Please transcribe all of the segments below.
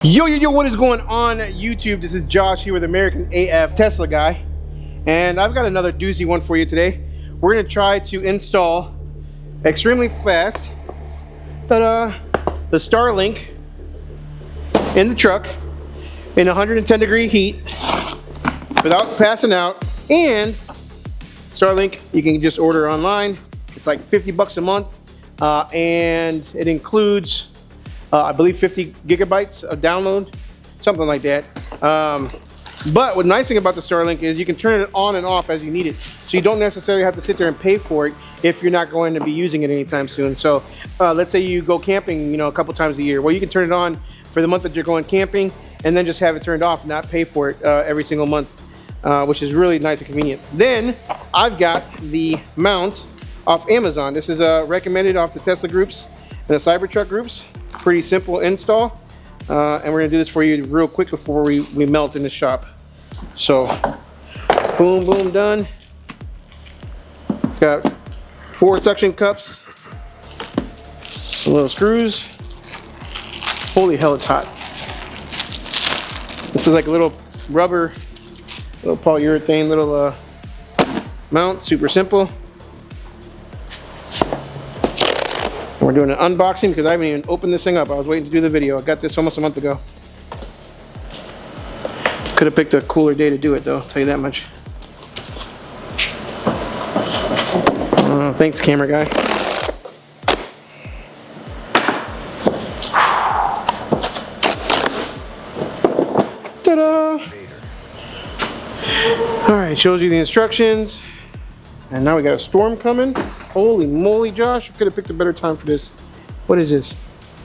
Yo, what is going on YouTube? This is Josh here with American AF Tesla Guy, and I've got another doozy one for you today. We're going to try to install extremely fast the Starlink in the truck in 110-degree heat without passing out. And Starlink, you can just order online. It's like 50 bucks a month, and it includes I believe 50 gigabytes of download, something like that. But the nice thing about the Starlink is you can turn it on and off as you need it. So you don't necessarily have to sit there and pay for it if you're not going to be using it anytime soon. So let's say you go camping, a couple times a year. Well, you can turn it on for the month that you're going camping and then just have it turned off and not pay for it every single month, which is really nice and convenient. Then I've got the mount off Amazon. This is recommended off the Tesla groups and the Cybertruck groups. Pretty simple install, and we're gonna do this for you real quick before we melt in the shop. So boom, done. It's got 4 suction cups, some little screws. Holy hell, it's hot. This is like a little rubber, little polyurethane little mount, super simple. We're doing an unboxing because I haven't even opened this thing up. I was waiting to do the video. I got this almost a month ago. Could have picked a cooler day to do it though, I'll tell you that much. Thanks, camera guy. Ta-da! Alright, shows you the instructions. And now we got a storm coming. Holy moly, Josh, I could have picked a better time for this. What is this?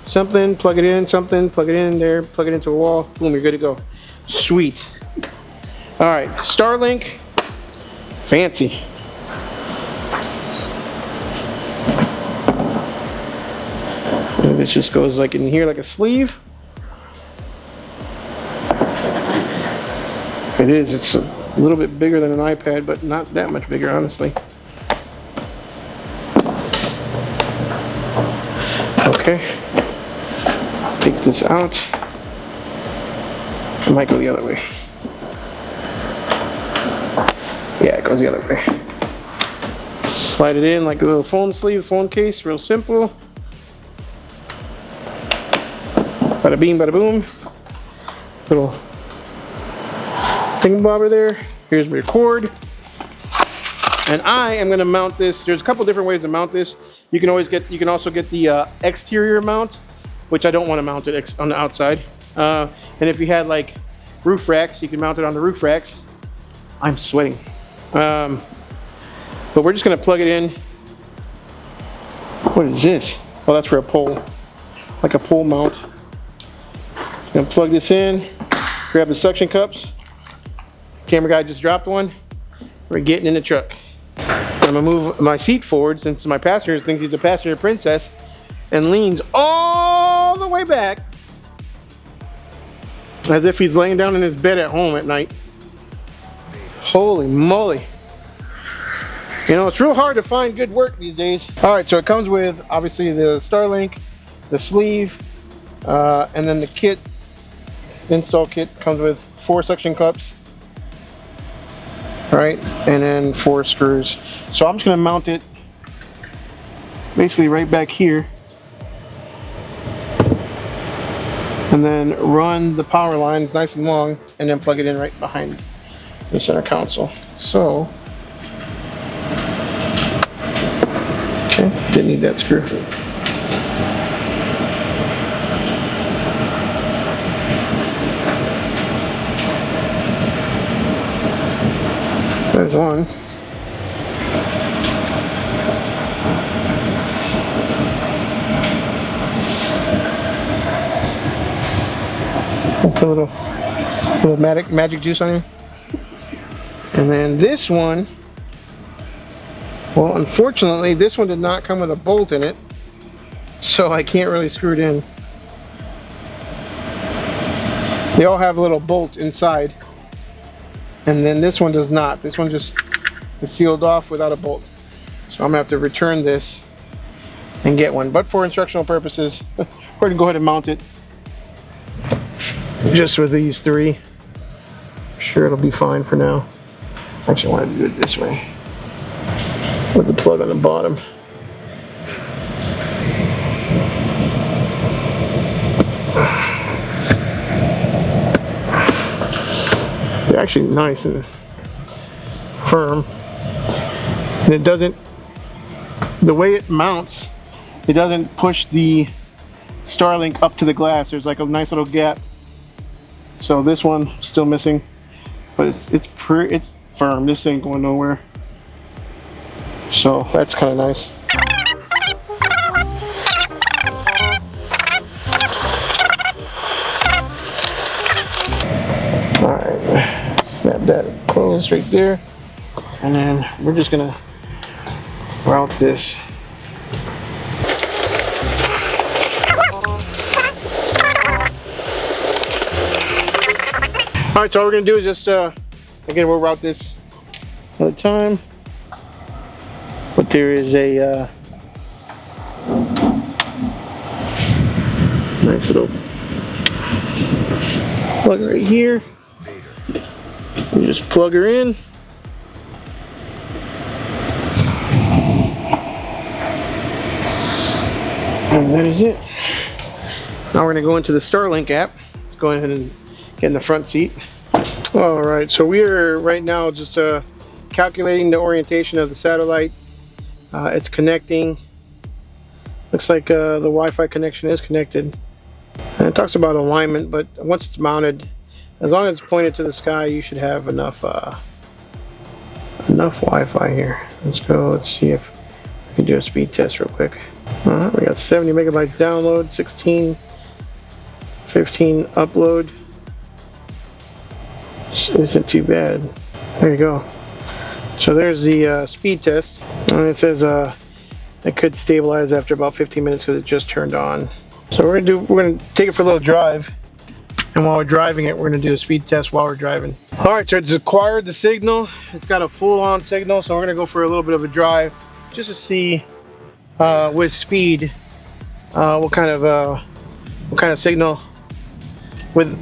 Something, plug it in, something, plug it in there, plug it into a wall, boom, you're good to go. Sweet. All right, Starlink, fancy. And this just goes like in here like a sleeve. It is, it's a little bit bigger than an iPad, but not that much bigger, honestly. Okay, take this out. It might go the other way. Yeah, it goes the other way. Slide it in like a little phone sleeve, phone case, real simple. Bada bing, bada boom. Little thingamabobber there. Here's my cord. And I am gonna mount this. There's a couple different ways to mount this. You can also get the exterior mount, which I don't want to mount it on the outside. And if you had like roof racks, you can mount it on the roof racks. I'm sweating. But we're just gonna plug it in. What is this? Oh, that's for a pole, like a pole mount. Gonna plug this in, grab the suction cups. Camera guy just dropped one. We're getting in the truck. I'm gonna move my seat forward since my passenger thinks he's a passenger princess and leans all the way back as if he's laying down in his bed at home at night. Holy moly. It's real hard to find good work these days. All right, so it comes with obviously the Starlink, the sleeve, and then the kit, install kit comes with 4 suction cups. All right, and then 4 screws. So I'm just gonna mount it basically right back here and then run the power lines nice and long and then plug it in right behind the center console. So, okay, didn't need that screw. There's one. Put a little magic juice on here. And then this one, well, unfortunately, this one did not come with a bolt in it, so I can't really screw it in. They all have a little bolt inside. And then this one does not. This one just is sealed off without a bolt. So I'm gonna have to return this and get one. But for instructional purposes, we're gonna go ahead and mount it. just with these three. Sure, it'll be fine for now. Actually, I wanted to do it this way with the plug on the bottom. They're actually nice and firm, and it doesn't, the way it mounts, it doesn't push the Starlink up to the glass. There's like a nice little gap. So this one still missing, but it's firm. This ain't going nowhere. So that's kind of nice. All right, snap that closed right there, and then we're just gonna route this. All right, so all we're gonna do is just, again, we'll route this at a time. But there is a nice little plug right here. You just plug her in. And that is it. Now we're gonna go into the Starlink app. Let's go ahead and get in the front seat. All right, so we are right now just calculating the orientation of the satellite. It's connecting. Looks like the Wi-Fi connection is connected. And it talks about alignment, but once it's mounted, as long as it's pointed to the sky, you should have enough Wi-Fi here. Let's go, let's see if we can do a speed test real quick. All right, we got 70 megabytes download, 15 upload. Isn't too bad. There you go. So there's the speed test, and it says it could stabilize after about 15 minutes because it just turned on. So we're gonna take it for a little drive, and while we're driving it, we're gonna do a speed test while we're driving. All right, so it's acquired the signal. It's got a full-on signal, so we're gonna go for a little bit of a drive just to see with speed what kind of signal with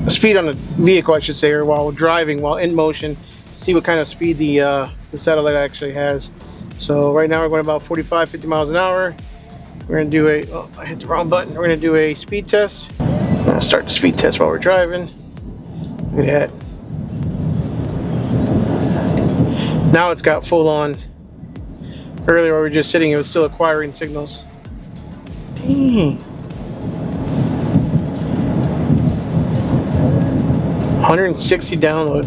speed on the vehicle, I should say, or while driving, while in motion, to see what kind of speed the satellite actually has. So right now we're going about 45-50 miles an hour. We're going to do a, oh, I hit the wrong button. We're going to do a speed test. I'm going to start the speed test while we're driving. Look at that. Now it's got full on. Earlier while we were just sitting, it was still acquiring signals. Dang. 160 download.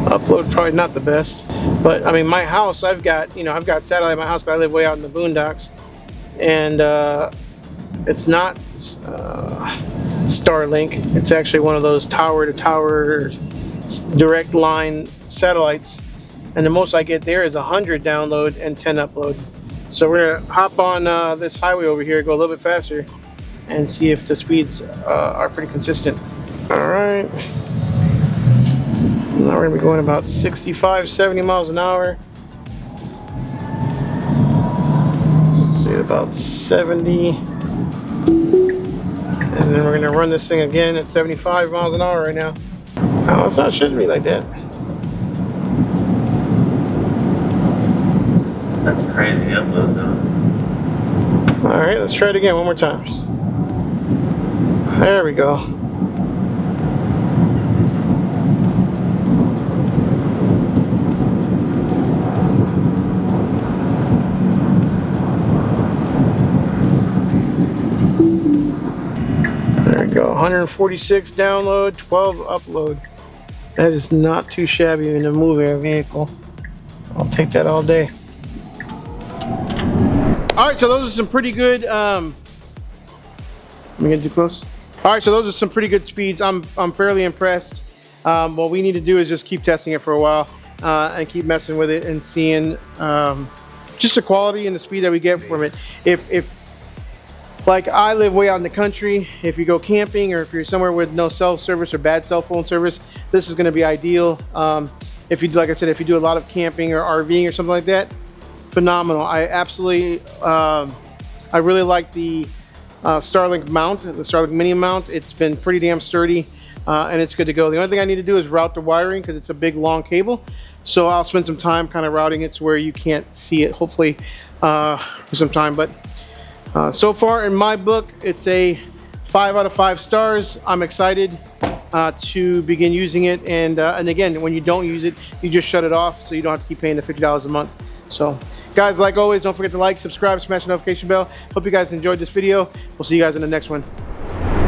Upload probably not the best, but I mean, my house, I've got satellite in my house, but I live way out in the boondocks, and it's not Starlink. It's actually one of those tower to tower direct line satellites, and the most I get there is 100 download and 10 upload. So we're gonna hop on this highway over here, go a little bit faster, and see if the speeds are pretty consistent. All right. Now we're going to be going about 65-70 miles an hour. Let's say about 70. And then we're going to run this thing again at 75 miles an hour right now. No, it's not, shouldn't be like that. That's a crazy upload though. Alright, let's try it again one more time. There we go. There we go. 146 download, 12 upload. That is not too shabby in a moving vehicle. I'll take that all day. Alright, so those are some pretty good, let me get too close. Alright, so those are some pretty good speeds. I'm fairly impressed. What we need to do is just keep testing it for a while and keep messing with it and seeing just the quality and the speed that we get from it. If like I live way out in the country, if you go camping or if you're somewhere with no cell service or bad cell phone service, this is going to be ideal. If you, like I said, if you do a lot of camping or RVing or something like that, phenomenal. I absolutely, I really like the Starlink mount, the Starlink Mini mount. It's been pretty damn sturdy. and it's good to go. The only thing I need to do is route the wiring because it's a big long cable. So I'll spend some time kind of routing it to where you can't see it, hopefully, for some time. But so far in my book, it's a 5 out of 5 stars. I'm excited to begin using it. And again, when you don't use it, you just shut it off so you don't have to keep paying the $50 a month. So guys, like always, don't forget to like, subscribe, smash the notification bell. Hope you guys enjoyed this video. We'll see you guys in the next one.